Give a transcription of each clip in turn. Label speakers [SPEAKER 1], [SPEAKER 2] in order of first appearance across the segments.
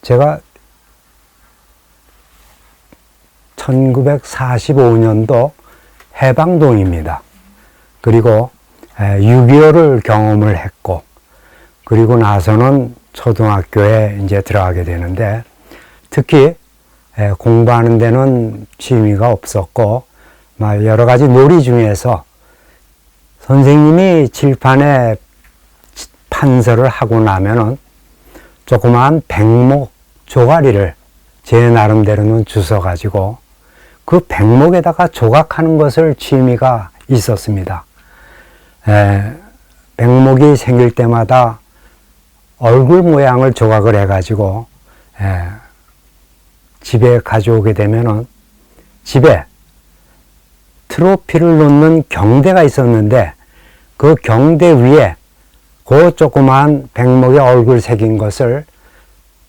[SPEAKER 1] 제가 1945년도 해방동입니다. 그리고 6.25를 경험을 했고, 그리고 나서는 초등학교에 이제 들어가게 되는데, 특히 공부하는 데는 취미가 없었고, 여러 가지 놀이 중에서 선생님이 칠판에 판서를 하고 나면은 조그마한 백목 조가리를 제 나름대로는 주워가지고 그 백목에다가 조각하는 것을 취미가 있었습니다. 백목이 생길 때마다 얼굴 모양을 조각을 해가지고 집에 가져오게 되면은 집에 트로피를 놓는 경대가 있었는데 그 경대 위에 그 조그마한 백목의 얼굴 새긴 것을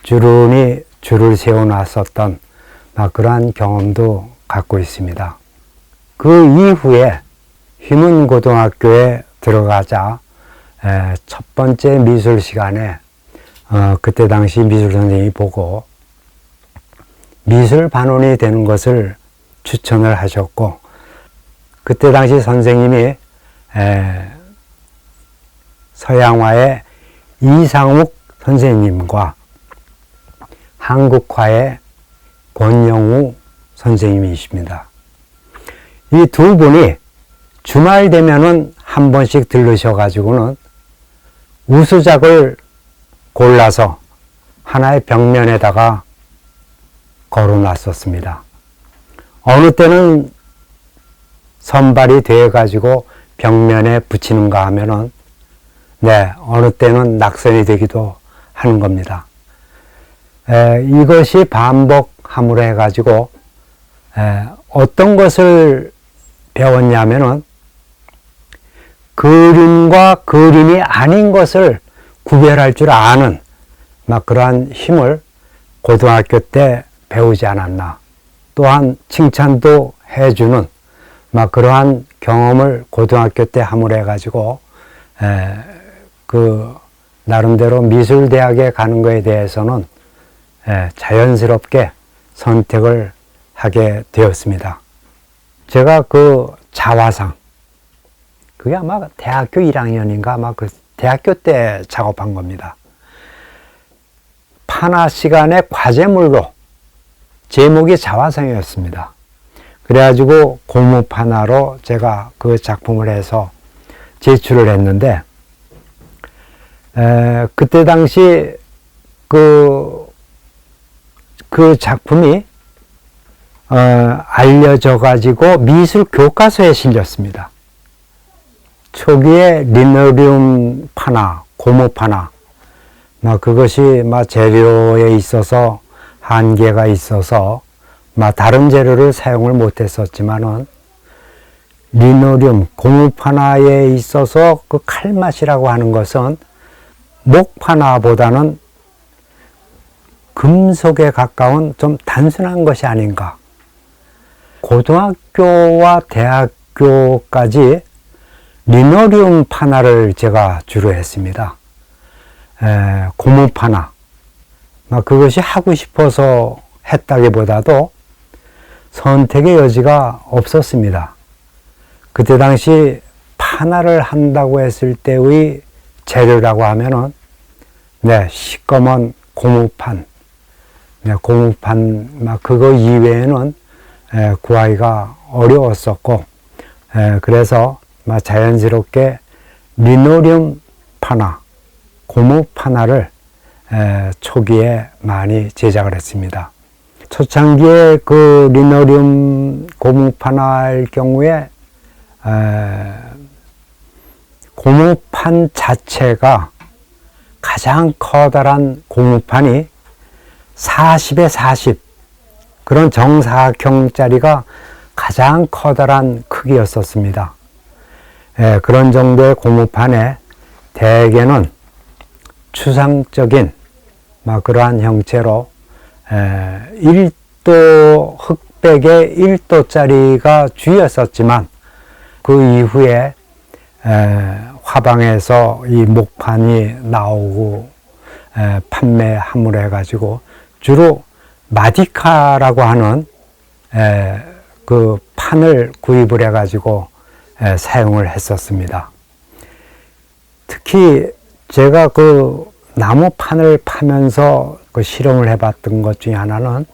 [SPEAKER 1] 주름이 줄을 세워놨었던 그러한 경험도 갖고 있습니다. 그 이후에 휘문고등학교에 들어가자 첫 번째 미술 시간에 그때 당시 미술 선생님이 보고 미술 반원이 되는 것을 추천을 하셨고, 그때 당시 선생님이 서양화의 이상욱 선생님과 한국화의 권영우 선생님이십니다. 이 두 분이 주말 되면은 한 번씩 들르셔가지고는 우수작을 골라서 하나의 벽면에다가 걸어놨었습니다. 어느 때는 선발이 되어가지고 벽면에 붙이는가 하면은 어느 때는 낙선이 되기도 하는 겁니다. 이것이 반복함으로 해가지고 어떤 것을 배웠냐면은 그림과 그림이 아닌 것을 구별할 줄 아는 그러한 힘을 고등학교 때 배우지 않았나. 또한 칭찬도 해주는 그러한 경험을 고등학교 때 함으로 해가지고 그 나름대로 미술대학에 가는 것에 대해서는 자연스럽게 선택을 하게 되었습니다. 제가 그 자화상, 그게 아마 대학교 1학년인가 아마 그 대학교 때 작업한 겁니다. 판화 시간의 과제물로 제목이 자화상이었습니다. 그래가지고 고무판화로 제가 그 작품을 해서 제출을 했는데, 그때 당시 그 작품이 알려져가지고 미술 교과서에 실렸습니다. 초기에 리노리움 판화, 고무 판화, 그것이 재료에 있어서 한계가 있어서 다른 재료를 사용을 못했었지만은 리노리움, 고무 판화에 있어서 그 칼맛이라고 하는 것은 목 판화보다는 금속에 가까운 좀 단순한 것이 아닌가. 고등학교와 대학교까지 리노리움 판화를 제가 주로 했습니다. 고무 판화. 그것이 하고 싶어서 했다기보다도 선택의 여지가 없었습니다. 그때 당시 판화를 한다고 했을 때의 재료라고 하면은 시꺼먼 고무판, 고무판 그거 이외에는 구하기가 어려웠었고, 그래서 자연스럽게 리노리움 판화, 고무 판화를 초기에 많이 제작을 했습니다. 초창기에 그 리노리움 고무 판화일 경우에 고무판 자체가 가장 커다란 고무판이 40에 40, 그런 정사각형짜리가 가장 커다란 크기였었습니다. 그런 정도의 고무판에 대개는 추상적인 그러한 형체로 1도 흑백의 1도짜리가 주였었지만, 그 이후에 화방에서 이 목판이 나오고 판매함으로 해가지고 주로 마디카라고 하는 그 판을 구입을 해가지고 사용을 했었습니다. 특히 제가 그 나무판을 파면서 그 실험을 해봤던 것 중에 하나는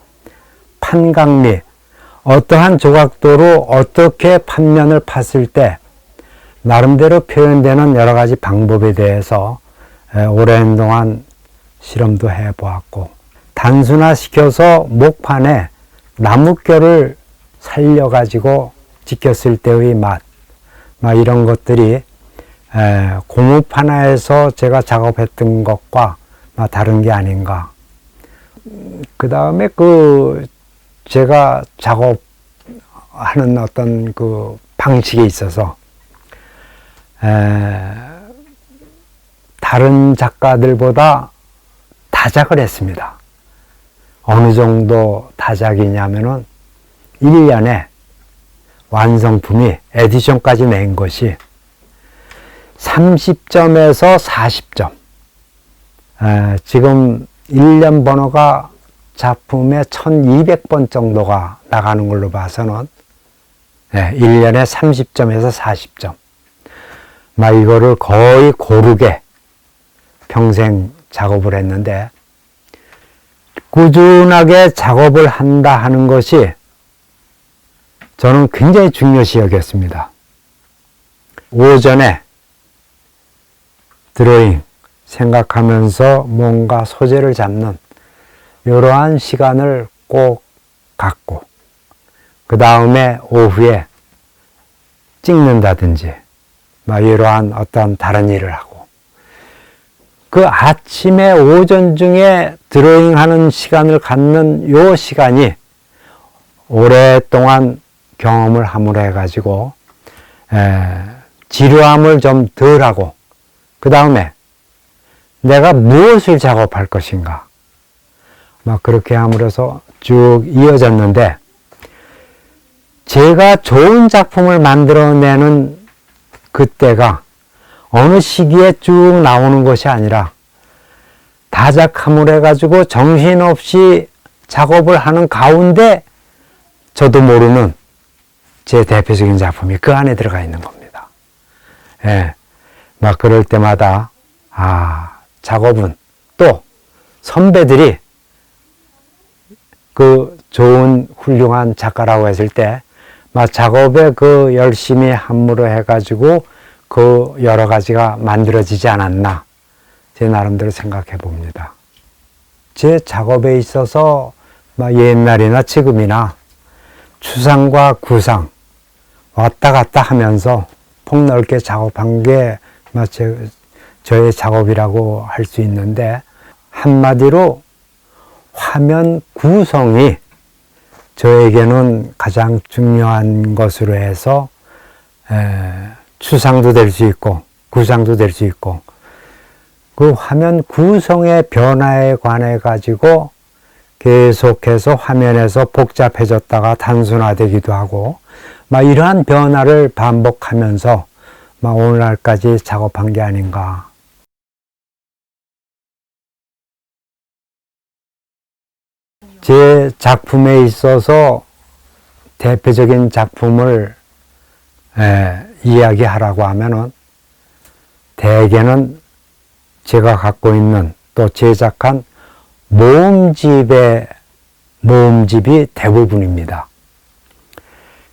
[SPEAKER 1] 판각리, 어떠한 조각도로 어떻게 판면을 팠을 때 나름대로 표현되는 여러 가지 방법에 대해서 오랜 동안 실험도 해보았고, 단순화시켜서 목판에 나뭇결을 살려가지고 찍혔을 때의 맛, 이런 것들이 고무판 하에서 제가 작업했던 것과 다른 게 아닌가. 그 다음에 제가 작업하는 어떤 그 방식에 있어서 다른 작가들보다 다작을 했습니다. 어느 정도 다작이냐면은 1년에 완성품이 에디션까지 낸 것이 30점에서 40점. 지금 1년 번호가 작품에 1200번 정도가 나가는 걸로 봐서는 1년에 30점에서 40점. 이거를 거의 고르게 평생 작업을 했는데, 꾸준하게 작업을 한다 하는 것이 저는 굉장히 중요시 여겼습니다. 오전에 드로잉 생각하면서 뭔가 소재를 잡는 이러한 시간을 꼭 갖고, 그 다음에 오후에 찍는다든지 이러한 어떤 다른 일을 하고, 그 아침에 오전 중에 드로잉 하는 시간을 갖는 요 시간이 오랫동안 경험을 함으로 해가지고 지루함을 좀 덜하고, 그 다음에 내가 무엇을 작업할 것인가 그렇게 함으로써 쭉 이어졌는데, 제가 좋은 작품을 만들어내는 그때가 어느 시기에 쭉 나오는 것이 아니라 다작함을 해가지고 정신없이 작업을 하는 가운데 저도 모르는 제 대표적인 작품이 그 안에 들어가 있는 겁니다. 그럴 때마다 작업은 또 선배들이 그 좋은 훌륭한 작가라고 했을 때 작업에 그 열심히 함으로 해가지고 그 여러 가지가 만들어지지 않았나, 제 나름대로 생각해 봅니다. 제 작업에 있어서 옛날이나 지금이나 추상과 구상 왔다 갔다 하면서 폭넓게 작업한 게 저의 작업이라고 할 수 있는데, 한마디로 화면 구성이 저에게는 가장 중요한 것으로 해서 추상도 될 수 있고 구상도 될 수 있고, 그 화면 구성의 변화에 관해 가지고 계속해서 화면에서 복잡해졌다가 단순화되기도 하고 이러한 변화를 반복하면서 오늘날까지 작업한 게 아닌가. 제 작품에 있어서 대표적인 작품을 이야기하라고 하면은 대개는 제가 갖고 있는 또 제작한 모음집이 대부분입니다.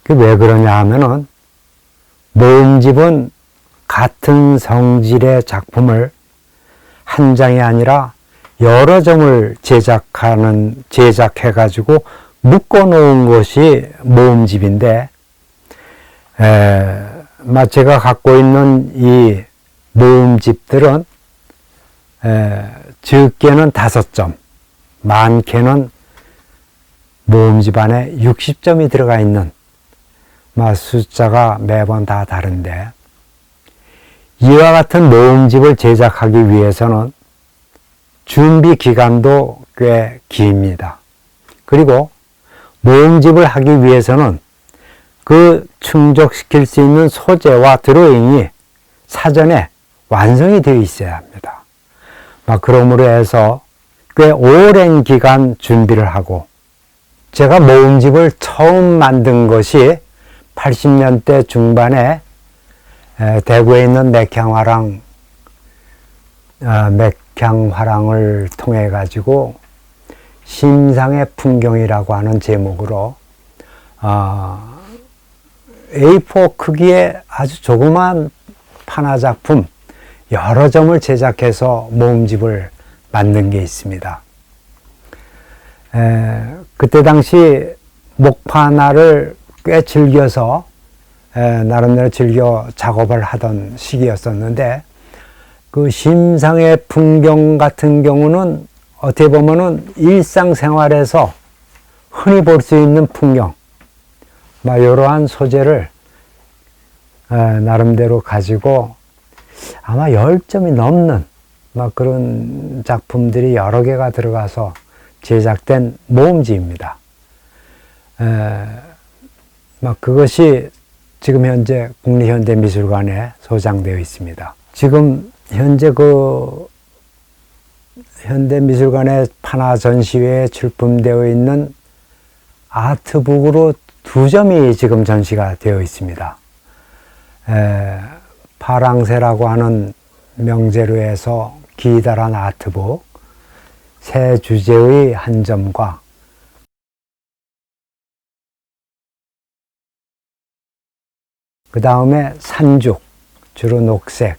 [SPEAKER 1] 왜 그러냐 하면은 모음집은 같은 성질의 작품을 한 장이 아니라 여러 점을 제작해가지고 묶어놓은 것이 모음집인데, 제가 갖고 있는 이 모음집들은 적게는 5점, 많게는 모음집 안에 60점이 들어가 있는 숫자가 매번 다 다른데, 이와 같은 모음집을 제작하기 위해서는 준비 기간도 꽤 깁니다. 그리고 모음집을 하기 위해서는 그 충족시킬 수 있는 소재와 드로잉이 사전에 완성이 되어 있어야 합니다. 그러므로 해서 꽤 오랜 기간 준비를 하고, 제가 모음집을 처음 만든 것이 80년대 중반에 대구에 있는 맥향화랑을 통해 가지고 심상의 풍경이라고 하는 제목으로 A4 크기의 아주 조그만 판화 작품 여러 점을 제작해서 모음집을 만든 게 있습니다. 그때 당시 목판화를 꽤 즐겨서 나름대로 즐겨 작업을 하던 시기였었는데, 그 심상의 풍경 같은 경우는 어떻게 보면은 일상생활에서 흔히 볼 수 있는 풍경, 이러한 소재를 나름대로 가지고 아마 10점이 넘는 그런 작품들이 여러 개가 들어가서 제작된 모음집입니다. 그것이 지금 현재 국립현대미술관에 소장되어 있습니다. 지금 현재 그 현대미술관의 판화 전시회에 출품되어 있는 아트북으로 2점이 지금 전시가 되어 있습니다. 파랑새라고 하는 명제로 해서 기다란 아트북, 새 주제의 한 점과 그 다음에 산죽, 주로 녹색,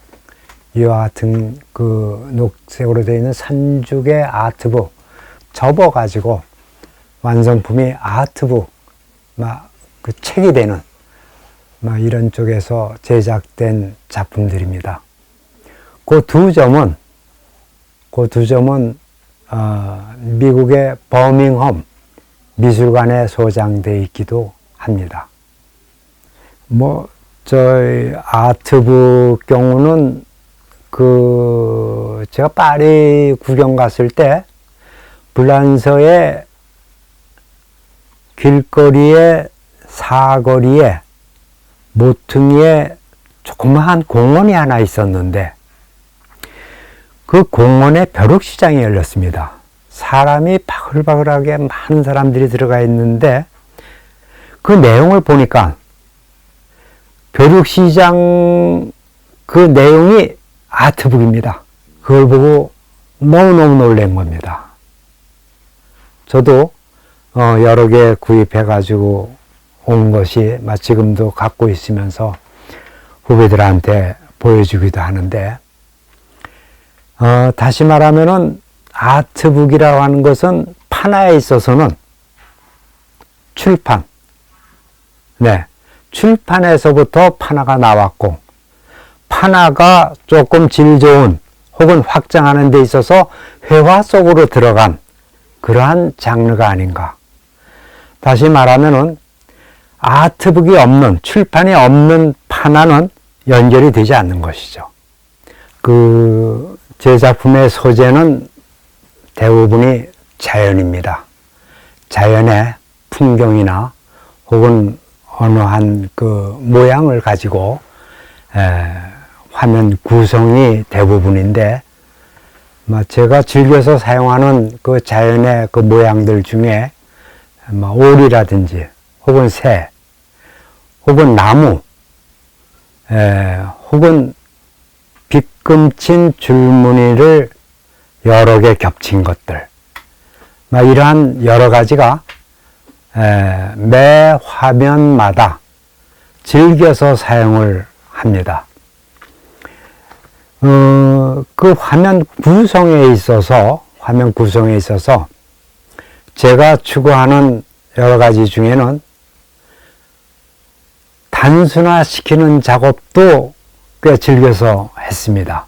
[SPEAKER 1] 이와 같은 그 녹색으로 되어 있는 산죽의 아트북 접어가지고 완성품이 아트북, 그 책이 되는 이런 쪽에서 제작된 작품들입니다. 그 두 점은 미국의 버밍엄 미술관에 소장되어 있기도 합니다. 저희 아트북 경우는 제가 파리 구경 갔을 때 불란서의 길거리에 사거리에 모퉁이에 조그마한 공원이 하나 있었는데, 그 공원에 벼룩시장이 열렸습니다. 사람이 바글바글하게 많은 사람들이 들어가 있는데, 그 내용을 보니까 벼룩시장 그 내용이 아트북입니다. 그걸 보고 너무너무 놀란 겁니다. 저도 여러 개 구입해 가지고 온 것이 지금도 갖고 있으면서 후배들한테 보여주기도 하는데, 다시 말하면은 아트북이라고 하는 것은 판화에 있어서는 출판에서부터 판화가 나왔고, 판화가 조금 질 좋은 혹은 확장하는 데 있어서 회화 속으로 들어간 그러한 장르가 아닌가. 다시 말하면은 아트북이 없는, 출판이 없는 판화는 연결이 되지 않는 것이죠. 제 작품의 소재는 대부분이 자연입니다. 자연의 풍경이나 혹은 어느 한 모양을 가지고 화면 구성이 대부분인데, 제가 즐겨서 사용하는 그 자연의 그 모양들 중에 오리라든지 혹은 새 혹은 나무 혹은 빗금친 줄무늬를 여러 개 겹친 것들, 이러한 여러 가지가 매 화면마다 즐겨서 사용을 합니다. 그 화면 구성에 있어서 제가 추구하는 여러 가지 중에는 단순화시키는 작업도 꽤 즐겨서 했습니다.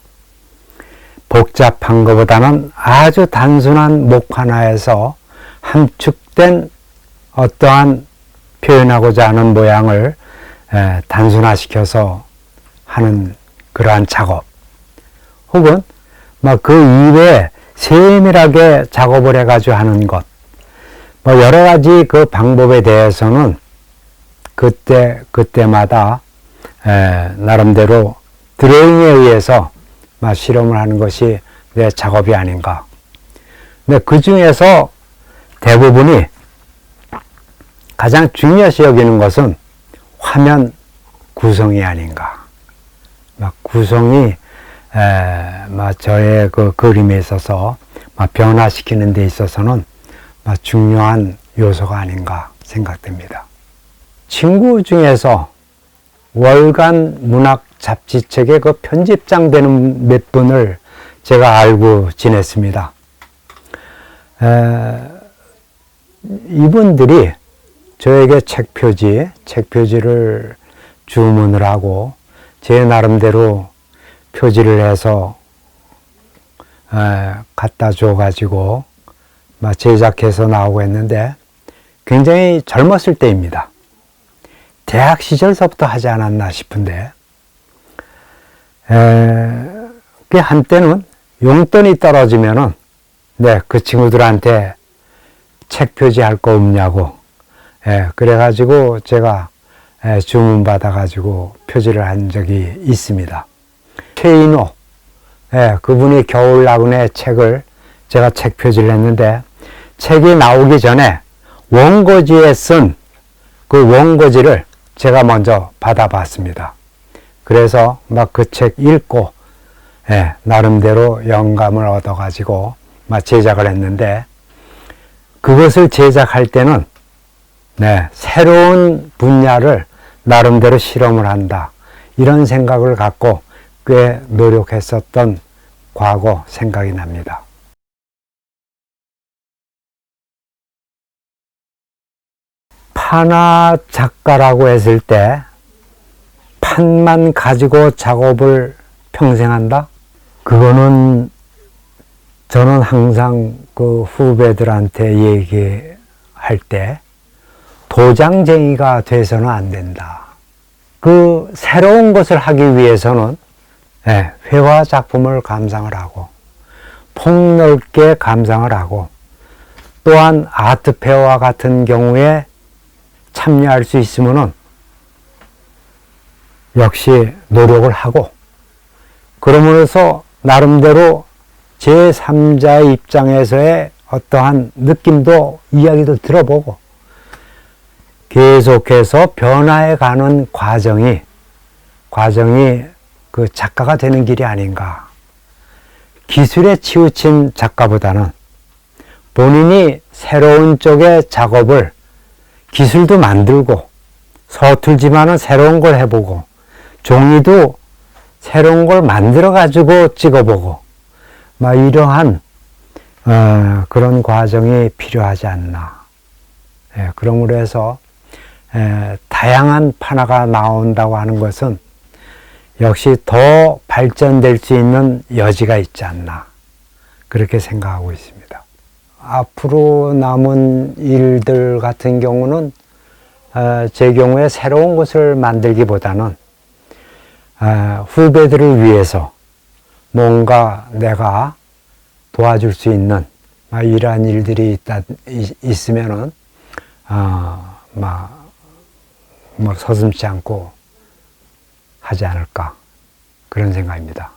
[SPEAKER 1] 복잡한 것보다는 아주 단순한 목판화에서 함축된 어떠한 표현하고자 하는 모양을 단순화시켜서 하는 그러한 작업, 혹은 그 이외에 세밀하게 작업을 해가지고 하는 것, 여러 가지 그 방법에 대해서는 그때마다 나름대로 드로잉에 의해서 실험을 하는 것이 내 작업이 아닌가. 근데 그 중에서 대부분이 가장 중요시 여기는 것은 화면 구성이 아닌가. 구성이 저의 그 그림에 있어서 변화시키는 데 있어서는 중요한 요소가 아닌가 생각됩니다. 친구 중에서 월간 문학 잡지책의 그 편집장 되는 몇 분을 제가 알고 지냈습니다. 이분들이 저에게 책 표지를 주문을 하고 제 나름대로 표지를 해서 갖다 줘가지고 제작해서 나오고 했는데 굉장히 젊었을 때입니다. 대학 시절서부터 하지 않았나 싶은데 그 한때는 용돈이 떨어지면은 그 친구들한테 책 표지할 거 없냐고 그래가지고 제가 주문 받아가지고 표지를 한 적이 있습니다. 최인호 그분이 겨울나그네 책을 제가 책 표지를 했는데 책이 나오기 전에 원고지에 쓴 그 원고지를 제가 먼저 받아봤습니다. 그래서 그 책 읽고 나름대로 영감을 얻어가지고 제작을 했는데 그것을 제작할 때는 새로운 분야를 나름대로 실험을 한다. 이런 생각을 갖고 꽤 노력했었던 과거 생각이 납니다. 판화 작가라고 했을 때 판만 가지고 작업을 평생 한다? 그거는 저는 항상 그 후배들한테 얘기할 때 도장쟁이가 돼서는 안 된다. 그 새로운 것을 하기 위해서는 회화 작품을 감상을 하고 폭넓게 감상을 하고 또한 아트페어와 같은 경우에 참여할 수 있으면은 역시 노력을 하고 그러면서 나름대로 제3자의 입장에서의 어떠한 느낌도 이야기도 들어보고 계속해서 변화해가는 과정이 그 작가가 되는 길이 아닌가. 기술에 치우친 작가보다는 본인이 새로운 쪽의 작업을 기술도 만들고 서툴지만은 새로운 걸 해보고 종이도 새로운 걸 만들어 가지고 찍어보고 이러한 그런 과정이 필요하지 않나. 그러므로 해서 다양한 판화가 나온다고 하는 것은 역시 더 발전될 수 있는 여지가 있지 않나. 그렇게 생각하고 있습니다. 앞으로 남은 일들 같은 경우는 제 경우에 새로운 것을 만들기보다는 후배들을 위해서 뭔가 내가 도와줄 수 있는 이러한 일들이 있으면은 서슴지 않고 하지 않을까 그런 생각입니다.